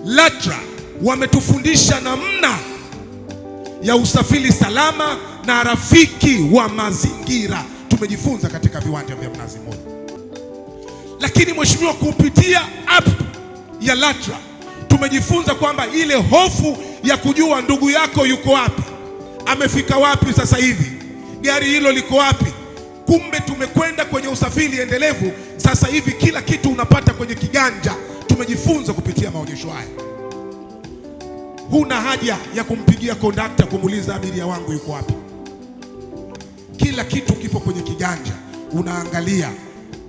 LATRA wametufundisha namna ya usafiri salama na rafiki wa mazingira. Tumejifunza katika viwanja vya Mnazi Mmoja. Lakini mheshimiwa, kupitia app ya LATRA tumejifunza kwamba ile hofu ya kujua ndugu yako yuko wapi, amefika wapi sasa hivi, gari hilo liko wapi. Kumbe tumekwenda kwenye usafiri endelevu. Sasa hivi kila kitu unapata kwenye kiganja. Tumejifunza kupitia maonyesho haya. Huna haja ya kumpigia kondakta kumuuliza abiria wangu yuko wapi. Kila kitu kipo kwenye kiganja. Unaangalia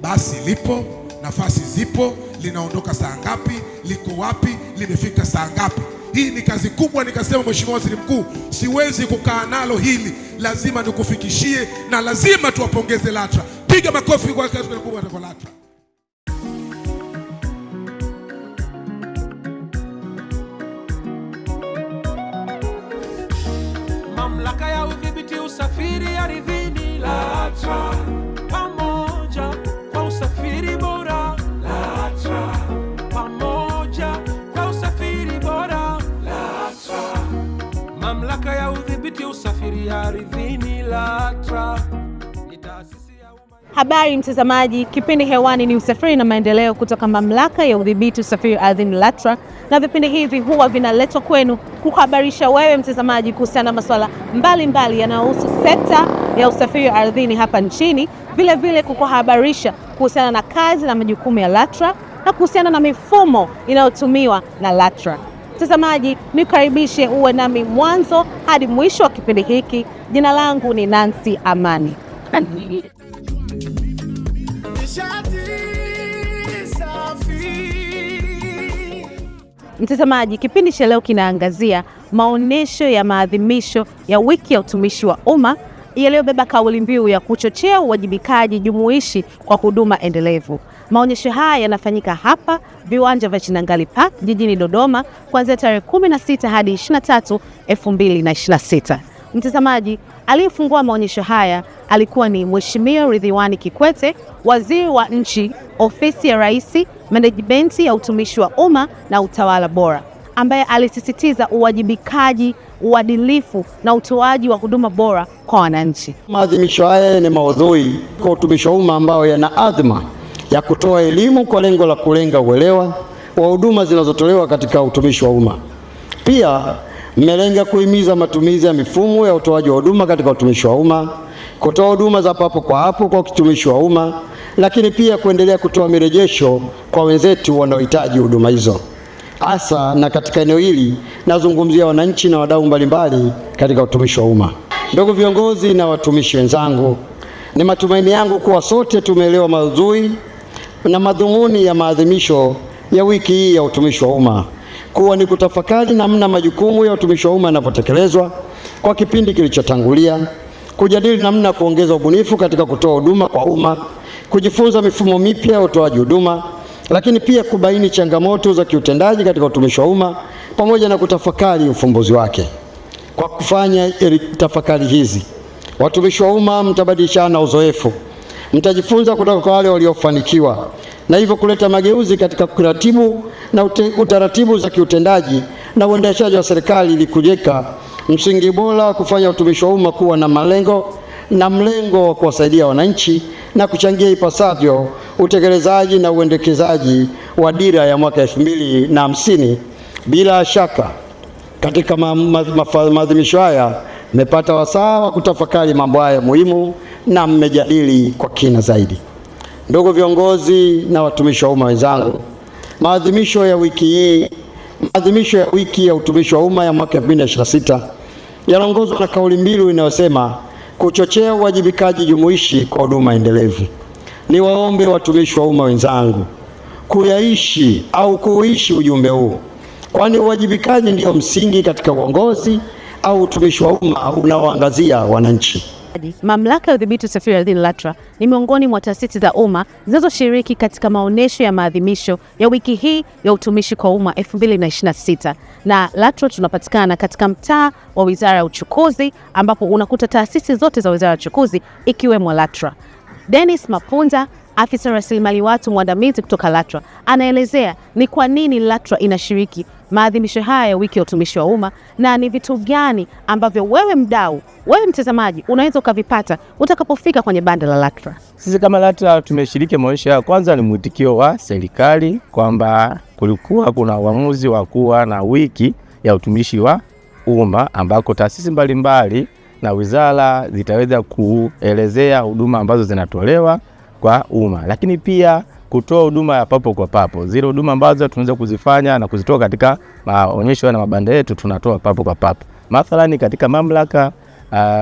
basi lipo, nafasi zipo, linaondoka saa ngapi, liko wapi, limefika saa ngapi. Hii ni kazi kubwa. Nikasema Mheshimiwa Waziri Mkuu, siwezi kukaa nalo hili, lazima nikufikishie, na lazima tuwapongeze LATRA. Piga makofi kwa kazi kubwa kwa LATRA. Mamlaka ya udhibiti usafiri ardhini LATRA, pamoja kwa usafiri bora LATRA, pamoja kwa usafiri bora LATRA. Mamlaka ya udhibiti usafiri ardhini LATRA ni taasisi ya umma. Habari mtazamaji, kipindi hewani ni usafiri na maendeleo kutoka Mamlaka ya udhibiti usafiri ardhini LATRA, na vipindi hivi huwa vinaletwa kwenu kuhabarisha wewe mtazamaji kuhusiana na masuala mbalimbali yanayohusu sekta ya usafiri ardhini hapa nchini, vile vile kukuhabarisha kuhusiana na kazi na majukumu ya LATRA na kuhusiana na mifumo inayotumiwa na LATRA. Mtazamaji, nikaribishe uwe nami mwanzo hadi mwisho wa kipindi hiki. Jina langu ni Nancy Amani. Mtazamaji, kipindi cha leo kinaangazia maonesho ya maadhimisho ya wiki ya utumishi wa umma yaliyobeba kauli mbiu ya kuchochea uwajibikaji jumuishi kwa huduma endelevu. Maonyesho haya yanafanyika hapa viwanja vya Chinangali Park jijini Dodoma kuanzia tarehe 16 hadi 23 2026. Mtazamaji, aliyefungua maonyesho haya alikuwa ni Mheshimiwa Ridhiwani Kikwete, Waziri wa Nchi, Ofisi ya Rais, Management ya Utumishi wa Umma na Utawala Bora, ambaye alisisitiza uwajibikaji, uadilifu na utoaji wa huduma bora kwa wananchi. Maadhimisho haya ni maudhui kwa utumishi wa umma ambayo yana adhima ya kutoa elimu kwa lengo la kulenga uelewa wa huduma zinazotolewa katika utumishi wa umma. Pia mmelenga kuhimiza matumizi ya mifumo ya utoaji wa huduma katika utumishi wa umma, kutoa huduma za papo kwa hapo kwa utumishi wa umma, lakini pia kuendelea kutoa mirejesho kwa wenzetu wanaohitaji huduma hizo. Hasa na katika eneo hili nazungumzia wananchi na wadau mbalimbali katika utumishi wa umma. Ndugu viongozi na watumishi wenzangu, ni matumaini yangu kuwa sote tumeelewa maudhui na madhumuni ya maadhimisho ya wiki hii ya utumishi wa umma kuwa ni kutafakari namna majukumu ya utumishi wa umma yanapotekelezwa kwa kipindi kilichotangulia, kujadili namna kuongeza ubunifu katika kutoa huduma kwa umma, kujifunza mifumo mipya ya utoaji huduma, lakini pia kubaini changamoto za kiutendaji katika utumishi wa umma pamoja na kutafakari ufumbuzi wake. Kwa kufanya tafakari hizi, watumishi wa umma mtabadilishana uzoefu, mtajifunza kutoka kwa wale waliofanikiwa, na hivyo kuleta mageuzi katika kuratibu na utaratibu za kiutendaji na uendeshaji wa serikali ili kujenga msingi bora wa kufanya utumishi wa umma kuwa na malengo na mlengo wa kuwasaidia wananchi na kuchangia ipasavyo utekelezaji na uendekezaji wa dira ya mwaka 2050. Bila shaka katika maadhimisho haya mmepata wasaa wa kutafakari mambo haya muhimu na mmejadili kwa kina zaidi. Ndugu viongozi na watumishi wa umma wenzangu, maadhimisho ya wiki ya utumishi wa umma ya mwaka 2026 yanaongozwa na kauli mbiu inayosema kuchochea uwajibikaji jumuishi kwa huduma endelevu. Niwaombe watumishi wa umma wenzangu kuishi ujumbe huu, kwani uwajibikaji ndio msingi katika uongozi au utumishi wa umma unaoangazia wananchi. Mamlaka ya udhibiti usafiri ardhini LATRA ni miongoni mwa taasisi za umma zinazoshiriki katika maonesho ya maadhimisho ya wiki hii ya utumishi kwa umma 2026. Na LATRA tunapatikana katika mtaa wa Wizara ya Uchukuzi, ambapo unakuta taasisi zote za Wizara ya Uchukuzi ikiwemo LATRA. Dennis Mapunda afisa rasilimali watu mwandamizi kutoka LATRA, anaelezea ni kwa nini LATRA inashiriki maadhimisho haya ya wiki ya utumishi wa umma na ni vitu gani ambavyo wewe mdau, wewe mtazamaji unaweza ukavipata utakapofika kwenye banda la LATRA. Sisi kama LATRA tumeshiriki maonyesho ya kwanza, ni mwitikio wa serikali kwamba kulikuwa kuna uamuzi wa kuwa na wiki ya utumishi wa umma ambako taasisi mbalimbali na wizara zitaweza kuelezea huduma ambazo zinatolewa kwa umma, lakini pia kutoa huduma ya papo kwa papo. Zile huduma ambazo tunaweza kuzifanya na kuzitoa katika maonyesho na mabanda yetu tunatoa papo kwa papo. Mathalani katika mamlaka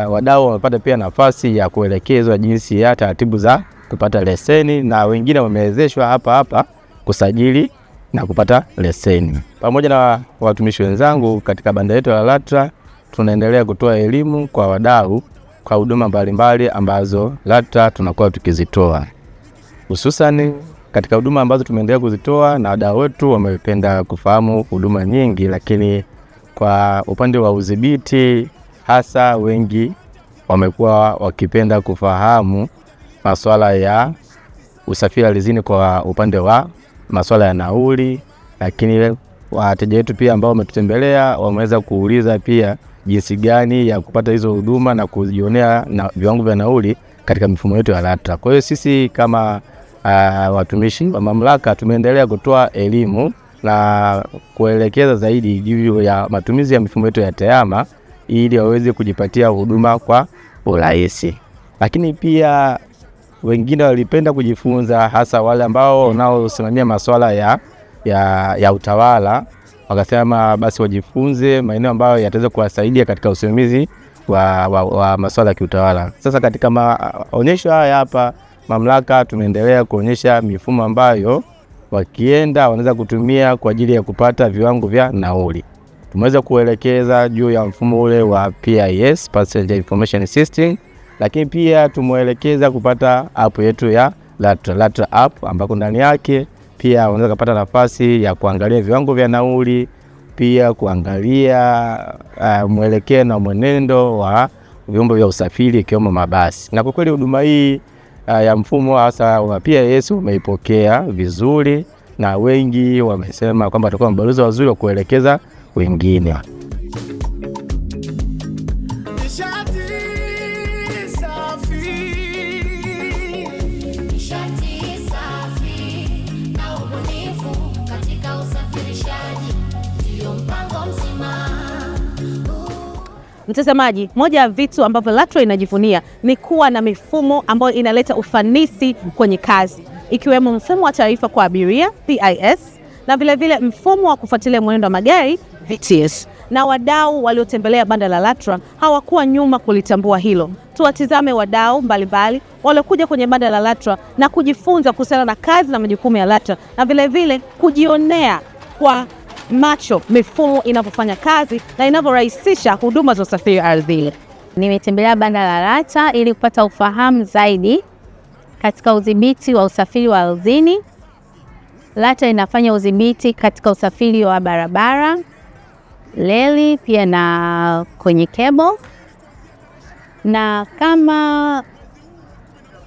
wadau wamepata pia nafasi ya kuelekezwa jinsi ya taratibu za kupata leseni, na wengine wamewezeshwa hapa kusajili na kupata leseni. Pamoja na watumishi wenzangu katika banda yetu la LATRA tunaendelea kutoa elimu kwa wadau kwa huduma mbalimbali ambazo LATRA tunakuwa tukizitoa. Hususan katika huduma ambazo tumeendelea kuzitoa na wadau wetu wamependa kufahamu huduma nyingi, lakini kwa upande wa udhibiti hasa wengi wamekuwa wakipenda kufahamu masuala ya usafiri ardhini kwa upande wa masuala ya nauli, lakini wateja wetu pia ambao wametutembelea wameweza kuuliza pia jinsi gani ya kupata hizo huduma na kujionea na viwango vya nauli katika mifumo yetu ya LATRA. Kwa hiyo sisi kama watumishi wa mamlaka tumeendelea kutoa elimu na kuelekeza zaidi juu ya matumizi ya mifumo yetu ya TEHAMA ili waweze kujipatia huduma kwa urahisi. Lakini pia wengine walipenda kujifunza, hasa wale ambao wanaosimamia masuala ya utawala, wakasema basi wajifunze maeneo ambayo yataweza kuwasaidia katika usimamizi wa masuala ya kiutawala. Sasa katika maonyesho haya hapa mamlaka tumeendelea kuonyesha mifumo ambayo wakienda wanaweza kutumia kwa ajili ya kupata viwango vya nauli. Tumeweza kuelekeza juu ya mfumo ule wa PIS, Passenger Information System, lakini pia tumuelekeza kupata app yetu ya LATRA app, ambako ndani yake pia wanaweza kupata nafasi ya kuangalia viwango vya nauli, pia kuangalia mwelekeo na mwenendo wa vyombo vya usafiri ikiwemo mabasi. Na kwa kweli huduma hii ya mfumo hasa wa PIS umeipokea vizuri na wengi wamesema kwamba atakuwa mabalozi wazuri wa kuelekeza wengine. Mtazamaji, moja ya vitu ambavyo LATRA inajivunia ni kuwa na mifumo ambayo inaleta ufanisi kwenye kazi, ikiwemo mfumo wa taarifa kwa abiria PIS na vile mfumo wa kufuatilia mwenendo wa magari VTS. Na wadau waliotembelea banda la LATRA hawakuwa nyuma kulitambua hilo. Tuwatizame wadau mbalimbali waliokuja kwenye banda la LATRA na kujifunza kuhusiana na kazi na majukumu ya LATRA na vile kujionea kwa macho mifumo inavyofanya kazi na inavyorahisisha huduma za usafiri ardhini. Nimetembelea banda la LATRA ili kupata ufahamu zaidi katika udhibiti wa usafiri wa ardhini. LATRA inafanya udhibiti katika usafiri wa barabara, reli, pia na kwenye cable. Na kama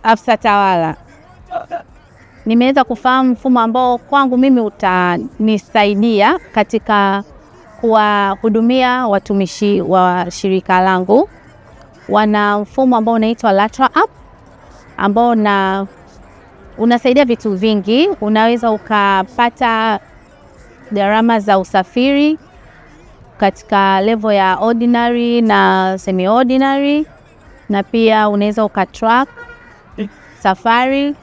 afisa tawala nimeweza kufahamu mfumo ambao kwangu mimi utanisaidia katika kuwahudumia watumishi wa shirika langu. Wana mfumo ambao unaitwa LATRA app ambao unasaidia vitu vingi. Unaweza ukapata gharama za usafiri katika level ya ordinary na semi ordinary, na pia unaweza ukatrack safari,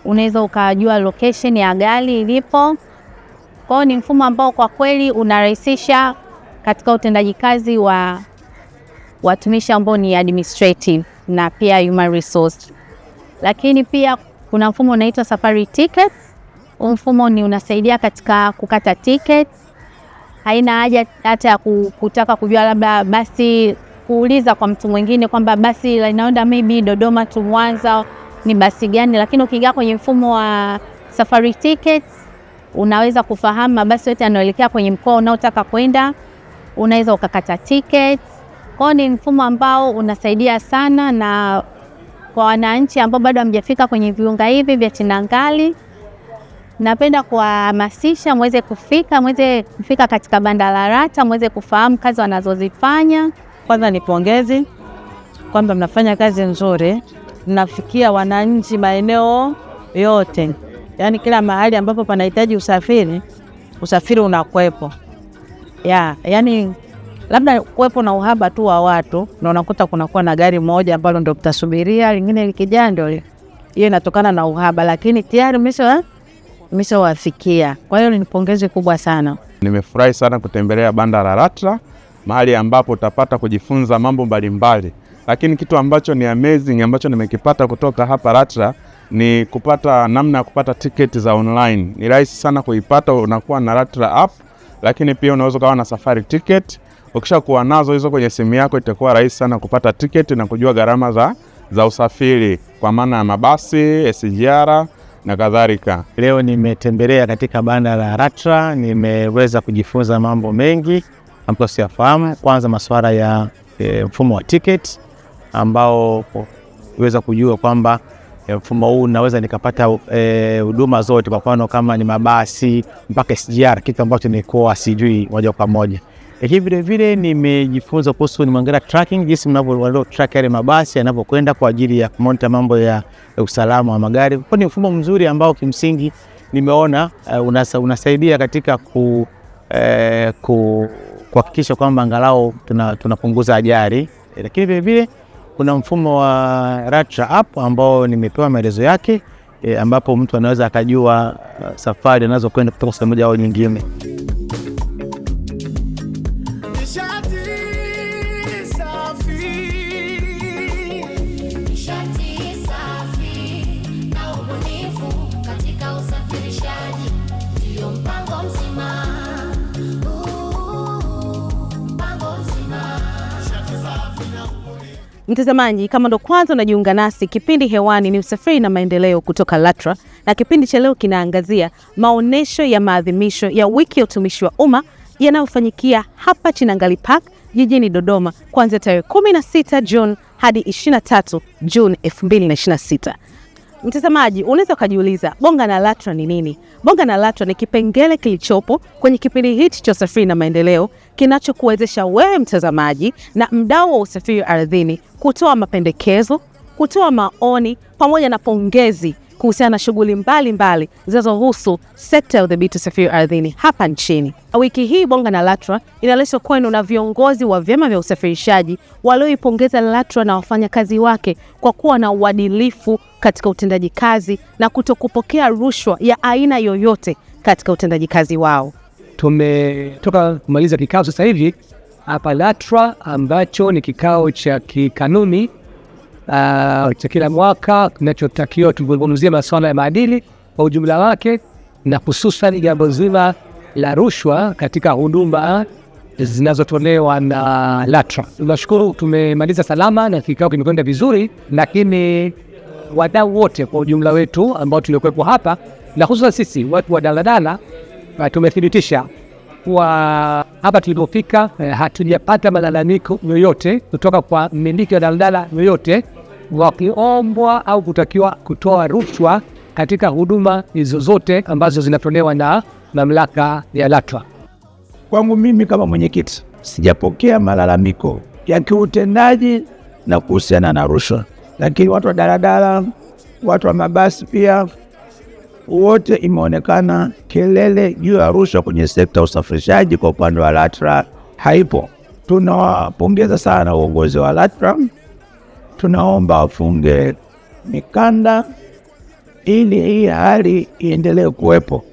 unaweza ukajua location ya gari ilipo. Kwa hiyo ni mfumo ambao kwa kweli unarahisisha katika utendaji kazi wa watumishi ambao ni administrative na pia human resource. Lakini pia kuna mfumo unaitwa Safari Tickets. Mfumo unasaidia katika kukata tickets. Haina haja hata ya kutaka kujua labda basi kuuliza kwa mtu mwingine kwamba basi linaenda maybe Dodoma to Mwanza ni basi gani, lakini ukiingia kwenye mfumo wa Safari Tickets unaweza kufahamu mabasi yote yanayoelekea kwenye mkoa unaotaka kwenda, unaweza ukakata tickets. Kwa ni mfumo ambao unasaidia sana, na kwa wananchi ambao bado hamjafika kwenye viunga hivi vya Chinangali, napenda kuwahamasisha mweze kufika katika banda la LATRA, mweze kufahamu kazi wanazozifanya. Kwanza ni pongezi kwamba mnafanya kazi nzuri, mnafikia wananchi maeneo yote. Yaani kila mahali ambapo panahitaji usafiri unakuwepo. Yaani labda kuwepo na uhaba tu wa watu, na unakuta kunakuwa na gari moja ambalo ndio mtasubiria, lingine likija ndio. Hiyo inatokana na uhaba, lakini tayari mmeshawafikia. Kwa hiyo ni pongezi kubwa sana. Nimefurahi sana kutembelea banda la LATRA, mahali ambapo utapata kujifunza mambo mbalimbali. Lakini kitu ambacho ni amazing ambacho nimekipata kutoka hapa LATRA ni kupata namna ya kupata tiketi za online. Ni rahisi sana kuipata, unakuwa na LATRA app, lakini pia unaweza kuwa na safari ticket. Ukishakuwa nazo hizo kwenye simu yako, itakuwa rahisi sana kupata tiketi na kujua gharama za usafiri kwa maana ya mabasi, SGR na kadhalika. Leo nimetembelea katika banda la LATRA, nimeweza kujifunza mambo mengi ambayo siyafahamu. Kwanza masuala ya mfumo wa ticket ambao uweza kujua kwamba mfumo huu naweza nikapata huduma zote, kwa mfano kama ni mabasi mpaka SGR, kitu ambacho nilikuwa sijui moja kwa moja. Lakini vile vile nimejifunza kuhusu nimeangalia tracking, jinsi mnavyo track yale mabasi yanapokwenda kwa ajili ya kumonitor mambo ya usalama wa magari. Kwa ni mfumo mzuri ambao kimsingi nimeona unasaidia katika kuhakikisha kwamba angalau tunapunguza ajali. Lakini vile vile kuna mfumo wa LATRA app ambao nimepewa maelezo yake, ambapo mtu anaweza akajua safari anazokwenda kutoka sehemu moja au nyingine. Mtazamaji, kama ndo kwanza unajiunga nasi, kipindi hewani ni Usafiri na Maendeleo kutoka LATRA, na kipindi cha leo kinaangazia maonesho ya maadhimisho ya wiki ya utumishi wa umma yanayofanyikia hapa Chinangali Park jijini Dodoma kuanzia tarehe 16 Juni hadi 23 Juni 2026. Mtazamaji, unaweza kujiuliza bonga na LATRA ni nini? Bonga na LATRA ni kipengele kilichopo kwenye kipindi hichi cha Usafiri na Maendeleo kinachokuwezesha wewe mtazamaji na mdau wa usafiri ardhini kutoa mapendekezo, kutoa maoni pamoja na pongezi kuhusiana na shughuli mbalimbali zinazohusu sekta ya udhibiti usafiri ardhini hapa nchini. Wiki hii bonga na LATRA inaletwa kwenu na viongozi wa vyama vya usafirishaji walioipongeza LATRA na wafanyakazi wake kwa kuwa na uadilifu katika utendaji kazi na kutokupokea rushwa ya aina yoyote katika utendaji kazi wao. Tumetoka kumaliza kikao sasa hivi hapa LATRA, ambacho ni kikao cha kikanuni cha kila mwaka kinachotakiwa tuzungumzie masuala ya maadili kwa ujumla wake, na hususan jambo zima la rushwa katika huduma zinazotolewa na LATRA. Tunashukuru tumemaliza salama na kikao kimekwenda vizuri, lakini wadau wote kwa ujumla wetu ambao tulikuwepo hapa na hususan sisi watu wa daladala tumethibitisha kuwa hapa tulipofika hatujapata malalamiko yoyote kutoka kwa mmiliki wa daladala yoyote wakiombwa au kutakiwa kutoa rushwa katika huduma hizo zote ambazo zinatolewa na mamlaka ya LATRA. Kwangu mimi kama mwenyekiti sijapokea malalamiko ya kiutendaji na kuhusiana na rushwa, lakini watu wa daladala, watu wa mabasi pia wote imeonekana kelele juu ya rushwa kwenye sekta ya usafirishaji kwa upande wa LATRA haipo. Tunawapongeza sana uongozi wa LATRA, tunaomba wafunge mikanda ili hii hali iendelee kuwepo.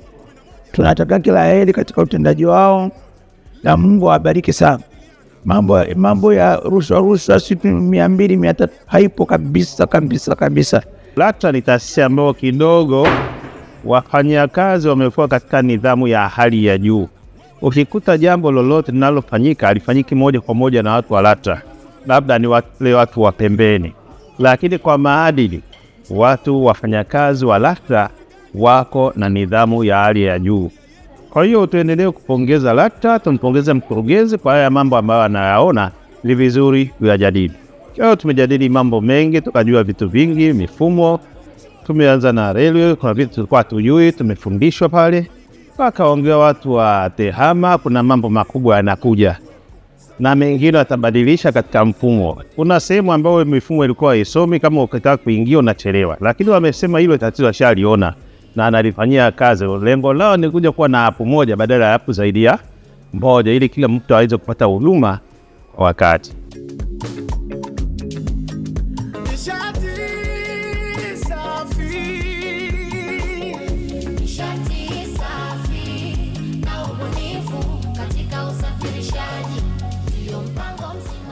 Tunataka kila heri katika utendaji wao na Mungu awabariki sana. Mambo ya rushwa siku 200 300 haipo kabisa. LATRA ni taasisi ambayo kidogo wafanyakazi wamekuwa katika nidhamu ya hali ya juu. Ukikuta jambo lolote linalofanyika halifanyiki moja kwa moja na watu wa LATRA, labda ni watu wa pembeni, lakini kwa maadili watu wafanyakazi wa LATRA wako na nidhamu ya hali ya juu. Kwa hiyo tuendelee kupongeza LATRA, tumpongeze mkurugenzi kwa haya mambo ambayo anayaona ni vizuri kuyajadili. Leo tumejadili mambo mengi, tukajua vitu vingi, mifumo. Tumeanza na railway, kuna vitu tulikuwa tujui, tumefundishwa pale. Wakaongea watu wa TEHAMA, kuna mambo makubwa yanakuja na mengine watabadilisha katika mfumo. Kuna sehemu ambayo mifumo ilikuwa haisomi, kama ukitaka kuingia unachelewa, lakini wamesema hilo tatizo washaliona na analifanyia kazi. Lengo lao ni kuja kuwa na app moja badala ya app zaidi ya moja, ili kila mtu aweze kupata huduma kwa wakati.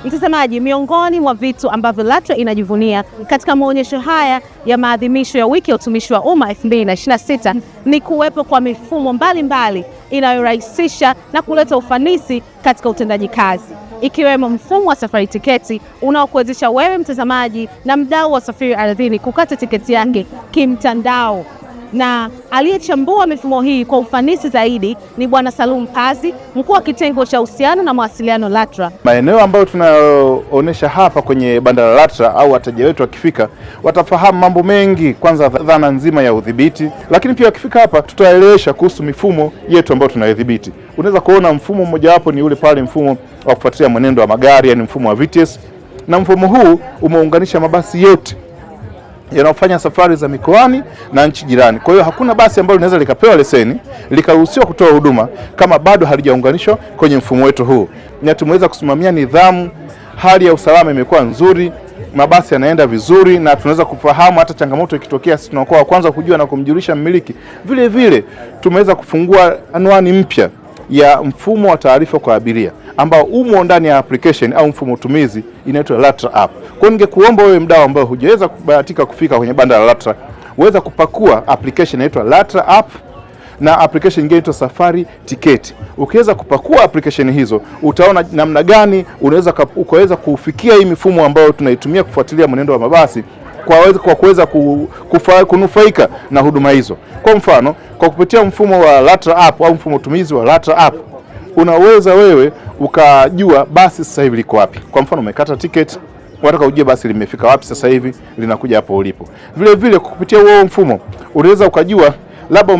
Mtazamaji, miongoni mwa vitu ambavyo LATRA inajivunia katika maonyesho haya ya maadhimisho ya wiki ya utumishi wa umma 2026 ni kuwepo kwa mifumo mbalimbali inayorahisisha na kuleta ufanisi katika utendaji kazi, ikiwemo mfumo wa safari tiketi unaokuwezesha wewe mtazamaji na mdau wa usafiri ardhini kukata tiketi yake kimtandao. Na aliyechambua mifumo hii kwa ufanisi zaidi ni Bwana Salum Pazi, mkuu wa kitengo cha uhusiano na mawasiliano LATRA. Maeneo ambayo tunaonesha hapa kwenye banda la LATRA au wateja wetu wakifika watafahamu mambo mengi, kwanza dhana nzima ya udhibiti, lakini pia wakifika hapa tutaelewesha kuhusu mifumo yetu ambayo tunaidhibiti. Unaweza kuona mfumo mmoja wapo ni ule pale mfumo wa kufuatilia mwenendo wa magari, yani mfumo wa VTS, na mfumo huu umeunganisha mabasi yote yanayofanya safari za mikoani na nchi jirani. Kwa hiyo hakuna basi ambalo linaweza likapewa leseni likaruhusiwa kutoa huduma kama bado halijaunganishwa kwenye mfumo wetu huu. Na tumeweza kusimamia nidhamu, hali ya usalama imekuwa nzuri, mabasi yanaenda vizuri, na tunaweza kufahamu hata changamoto ikitokea sisi tunakuwa wa kwanza kujua na kumjulisha mmiliki. Vile vile tumeweza kufungua anwani mpya ya mfumo wa taarifa kwa abiria ambao umo ndani ya application au mfumo tumizi inaitwa LATRA app. Kwa hiyo ningekuomba wewe mdau ambao hujaweza kubahatika kufika kwenye banda la LATRA uweza kupakua application inaitwa LATRA app na application nyingine inaitwa Safari Tiketi. Ukiweza kupakua application hizo utaona namna gani unaweza kufikia hii mifumo ambayo tunaitumia kufuatilia mwenendo wa mabasi kwa kuweza kunufaika na huduma hizo. Kwa mfano, kwa kupitia mfumo wa LATRA app au mfumo tumizi wa LATRA app unaweza wewe ukajua basi sasa hivi liko wapi. Kwa mfano umekata ticket, unataka ujue basi limefika wapi sasa hivi, linakuja hapo ulipo. Vile vile kupitia huo mfumo unaweza ukajua labda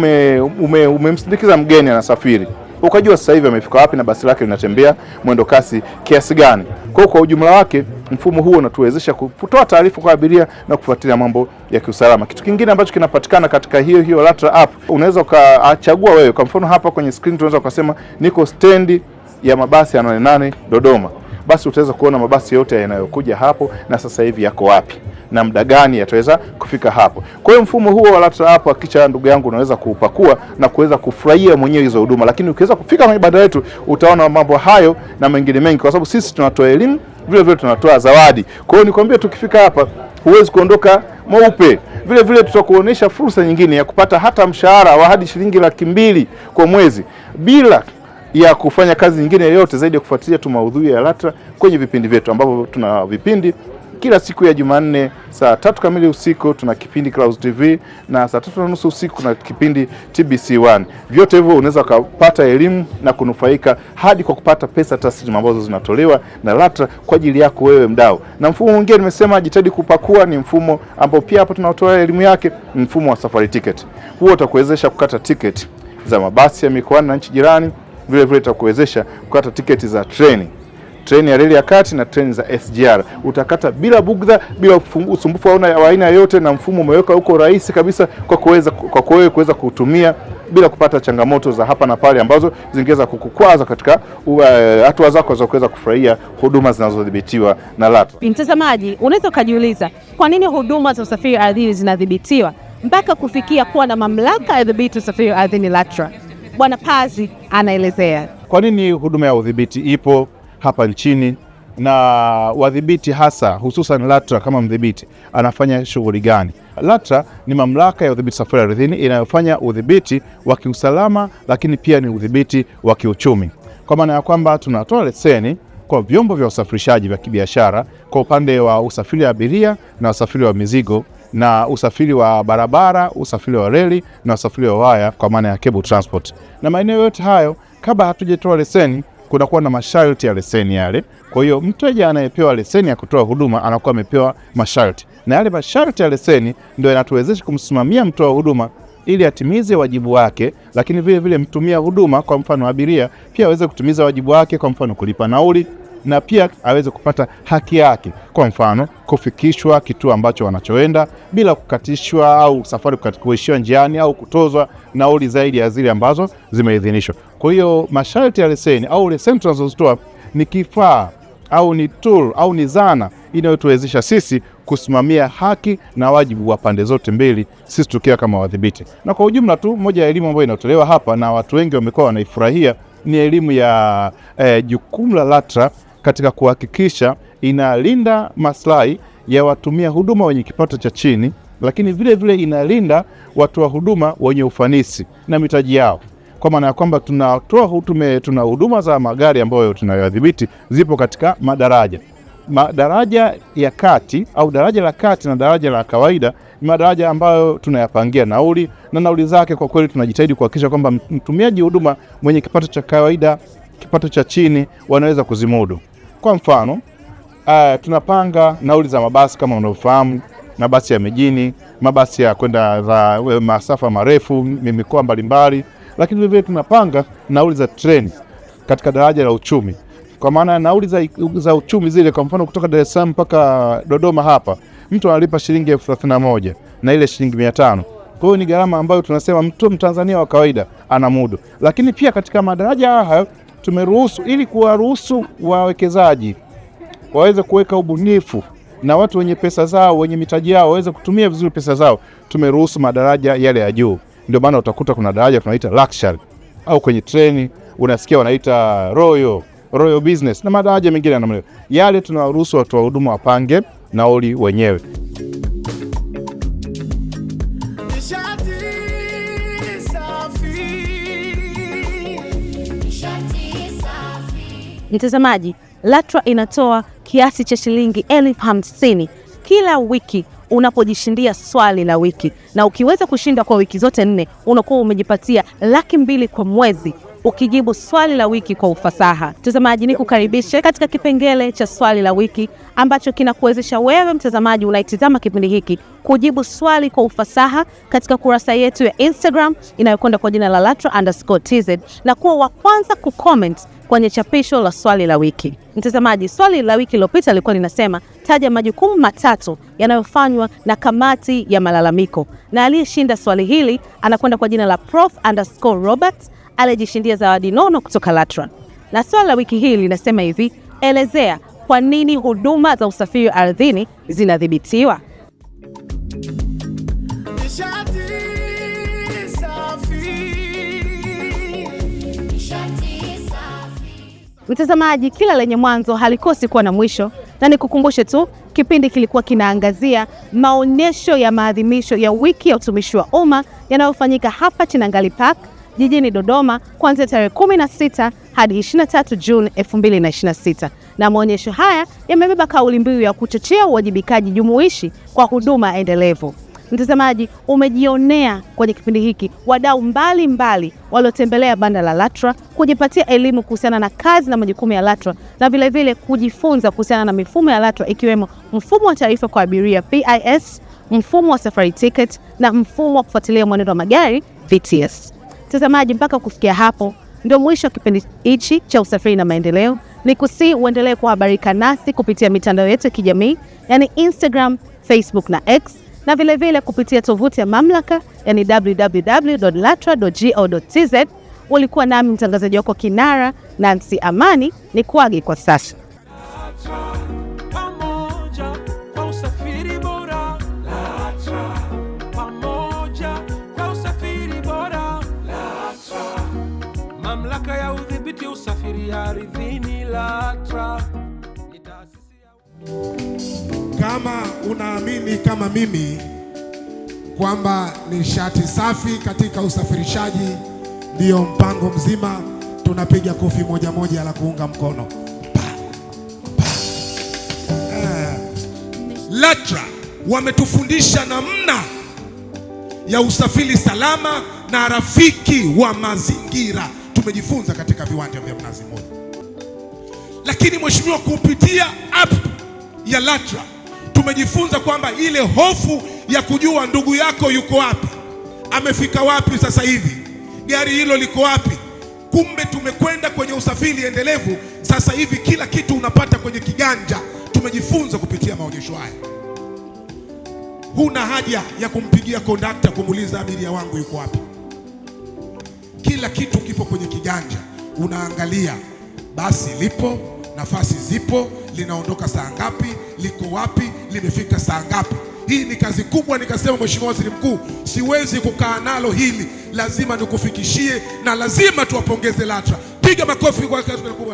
umemsindikiza mgeni anasafiri, ukajua sasa hivi amefika wapi na basi lake linatembea mwendo kasi kiasi gani. Kwa ujumla wake mfumo huo unatuwezesha kutoa taarifa kwa abiria na kufuatilia mambo ya kiusalama. Kitu kingine ambacho kinapatikana katika hiyo LATRA app, unaweza ukachagua wewe. Kwa mfano hapa kwenye screen tunaweza ukasema niko stendi ya mabasi ya 88 Dodoma. Basi utaweza kuona mabasi yote yanayokuja hapo na sasa hivi yako wapi na muda gani yataweza kufika hapo. Kwa hiyo mfumo huo wa LATRA hapo, hakika ndugu yangu, unaweza kupakua na kuweza kufurahia mwenyewe hizo huduma. Lakini ukiweza kufika kwenye banda letu utaona mambo hayo na mengine mengi, kwa sababu sisi tunatoa elimu, vile vile tunatoa zawadi. Kwa hiyo nikwambia, tukifika hapa huwezi kuondoka mweupe. Vile vile tutakuonesha fursa nyingine ya kupata hata mshahara wa hadi shilingi 200,000 kwa mwezi bila ya kufanya kazi nyingine yoyote zaidi ya kufuatilia tu maudhui ya LATRA kwenye vipindi vyetu, ambapo tuna vipindi kila siku ya Jumanne saa 3 kamili usiku tuna kipindi Clouds TV, na saa 3:30 usiku na kipindi TBC1. Vyote hivyo unaweza kupata elimu na kunufaika hadi kwa kupata pesa taslimu ambazo zinatolewa na LATRA kwa ajili yako wewe mdau. Na mfumo mwingine nimesema jitahidi kupakua ni mfumo ambao pia hapa tunatoa elimu yake, mfumo wa Safari Ticket. Huo utakuwezesha kukata tiketi za mabasi ya mikoani na nchi jirani. Vile vile itakuwezesha kukata tiketi za treni ya reli ya kati na treni za SGR. Utakata bila bugdha, bila usumbufu wa aina yoyote, na mfumo umeweka huko rahisi kabisa kwa kuweza kutumia bila kupata changamoto za hapa na pale ambazo zingeweza kukukwaza katika hatua zako za kuweza kufurahia huduma zinazodhibitiwa na LATRA. Mtazamaji, unaweza kujiuliza kwa nini huduma za usafiri ardhini zinadhibitiwa mpaka kufikia kuwa na mamlaka ya udhibiti usafiri ardhini LATRA? Bwana Pazi anaelezea kwa nini huduma ya udhibiti ipo hapa nchini na wadhibiti hasa hususan LATRA kama mdhibiti anafanya shughuli gani. LATRA ni mamlaka ya udhibiti safari ardhini inayofanya udhibiti wa kiusalama, lakini pia ni udhibiti wa kiuchumi, kwa maana ya kwamba tunatoa leseni kwa vyombo vya usafirishaji vya kibiashara kwa upande wa usafiri wa abiria na usafiri wa mizigo na usafiri wa barabara, usafiri wa reli na usafiri wa waya kwa maana ya cable transport. Na maeneo yote hayo kabla hatujatoa leseni kunakuwa na masharti ya leseni yale. Kwa hiyo mteja anayepewa leseni ya kutoa huduma anakuwa amepewa masharti, na yale masharti ya leseni ndio yanatuwezesha kumsimamia mtoa huduma ili atimize wajibu wake, lakini vile vile mtumia huduma, kwa mfano abiria, pia aweze kutimiza wajibu wake, kwa mfano kulipa nauli, na pia aweze kupata haki yake, kwa mfano kufikishwa kituo ambacho wanachoenda bila kukatishwa au safari kuishiwa njiani au kutozwa nauli zaidi ya zile ambazo zimeidhinishwa. Kwa hiyo masharti ya leseni au leseni tunazozitoa ni kifaa au ni tool au ni zana inayotuwezesha sisi kusimamia haki na wajibu wa pande zote mbili, sisi tukiwa kama wadhibiti. Na kwa ujumla tu, moja ya elimu ambayo inatolewa hapa na watu wengi wamekuwa wanaifurahia ni elimu ya jukumu la LATRA katika kuhakikisha inalinda maslahi ya watumia huduma wenye kipato cha chini, lakini vile vile inalinda watoa huduma wenye ufanisi na mitaji yao. Kwa maana ya kwamba tuna huduma za magari ambayo tunayadhibiti zipo katika madaraja ya kati au daraja la kati na daraja la kawaida. Ni madaraja ambayo tunayapangia nauli, na nauli zake kwa kweli tunajitahidi kuhakikisha kwamba mtumiaji huduma mwenye kipato cha kawaida, kipato cha chini wanaweza kuzimudu. Kwa mfano, tunapanga nauli za mabasi kama unavyofahamu, mabasi ya mijini, mabasi ya kwenda za masafa marefu, mikoa mbalimbali, lakini vile tunapanga nauli za treni katika daraja la uchumi. Kwa maana nauli za uchumi zile, kwa mfano kutoka Dar es Salaam mpaka Dodoma hapa, mtu analipa shilingi 31,000 na ile shilingi 500. Kwa hiyo ni gharama ambayo tunasema mtu Mtanzania wa kawaida anamudu. Lakini pia katika madaraja haya tumeruhusu, ili kuwaruhusu wawekezaji waweze kuweka ubunifu na watu wenye pesa zao, wenye mitaji yao waweze kutumia vizuri pesa zao, tumeruhusu madaraja yale ya juu. Ndio maana utakuta kuna daraja tunaita luxury, au kwenye treni unasikia wanaita royal business na madaraja mengine namna hiyo. Yale tunawaruhusu watu wa huduma wapange nauli wenyewe. Mtazamaji, LATRA inatoa kiasi cha shilingi 50,000 kila wiki unapojishindia swali la wiki, na ukiweza kushinda kwa wiki zote 4 unakuwa umejipatia 200,000 kwa mwezi ukijibu swali la wiki kwa ufasaha. Mtazamaji, nikukaribishe katika kipengele cha swali la wiki ambacho kinakuwezesha wewe mtazamaji unaitazama kipindi hiki kujibu swali kwa ufasaha katika kurasa yetu ya Instagram inayokwenda kwa jina la LATRA_TZ na kuwa wa kwanza kucomment kwenye chapisho la swali la wiki. Mtazamaji, swali la wiki iliyopita lilikuwa linasema taja majukumu matatu yanayofanywa na kamati ya malalamiko, na aliyeshinda swali hili anakwenda kwa jina la Prof_Robert aliyejishindia zawadi nono kutoka LATRA. Na swali la wiki hili linasema hivi: elezea kwa nini huduma za usafiri ardhini zinadhibitiwa? Mtazamaji, kila lenye mwanzo halikosi kuwa na mwisho, na nikukumbushe tu kipindi kilikuwa kinaangazia maonyesho ya maadhimisho ya wiki ya utumishi wa umma yanayofanyika hapa Chinangali Park jijini Dodoma kuanzia tarehe 16 hadi 23 Juni 2026. Na maonyesho haya yamebeba kauli mbiu ya kuchochea uwajibikaji jumuishi kwa huduma endelevu. Mtazamaji, umejionea kwenye kipindi hiki wadau mbalimbali waliotembelea banda la LATRA kujipatia elimu kuhusiana na kazi na majukumu ya LATRA, na vile vile kujifunza kuhusiana na mifumo ya LATRA ikiwemo mfumo wa taarifa kwa abiria PIS, mfumo wa safari ticket na mfumo wa kufuatilia mwenendo wa magari VTS. Mtazamaji, mpaka kufikia hapo ndio mwisho wa kipindi hichi cha usafiri na maendeleo. Nikusihi uendelee kuhabarika nasi kupitia mitandao yetu ya kijamii, yani Instagram, Facebook na X, na vile vile kupitia tovuti ya mamlaka, yani www.latra.go.tz. Ulikuwa nami mtangazaji wako kinara Nancy Amani, ni kuage kwa sasa. Pamoja kwa usafiri bora. LATRA, pamoja kwa usafiri bora. LATRA, mamlaka ya udhibiti usafiri ardhini. LATRA ni taasisi ya... Kama unaamini kama mimi kwamba nishati safi katika usafirishaji ndiyo mpango mzima, tunapiga kofi moja moja la kuunga mkono. LATRA wametufundisha namna ya usafiri salama na rafiki wa mazingira. Tumejifunza katika viwanja vya Mnazi Mmoja. Lakini mheshimiwa, kupitia app ya LATRA tumejifunza kwamba ile hofu ya kujua ndugu yako yuko wapi, amefika wapi sasa hivi, gari hilo liko wapi. Kumbe tumekwenda kwenye usafiri endelevu. Sasa hivi kila kitu unapata kwenye kiganja. Tumejifunza kupitia maonyesho haya. Huna haja ya kumpigia kondakta kumuuliza abiria wangu yuko wapi. Kila kitu kipo kwenye kiganja. Unaangalia basi lipo, nafasi zipo, linaondoka saa ngapi, liko wapi, limefika saa ngapi. Hii ni kazi kubwa. Nikasema, Mheshimiwa Waziri Mkuu, siwezi kukaa nalo hili, lazima nikufikishie na lazima tuwapongeze LATRA. Piga makofi kwa kazi kubwa.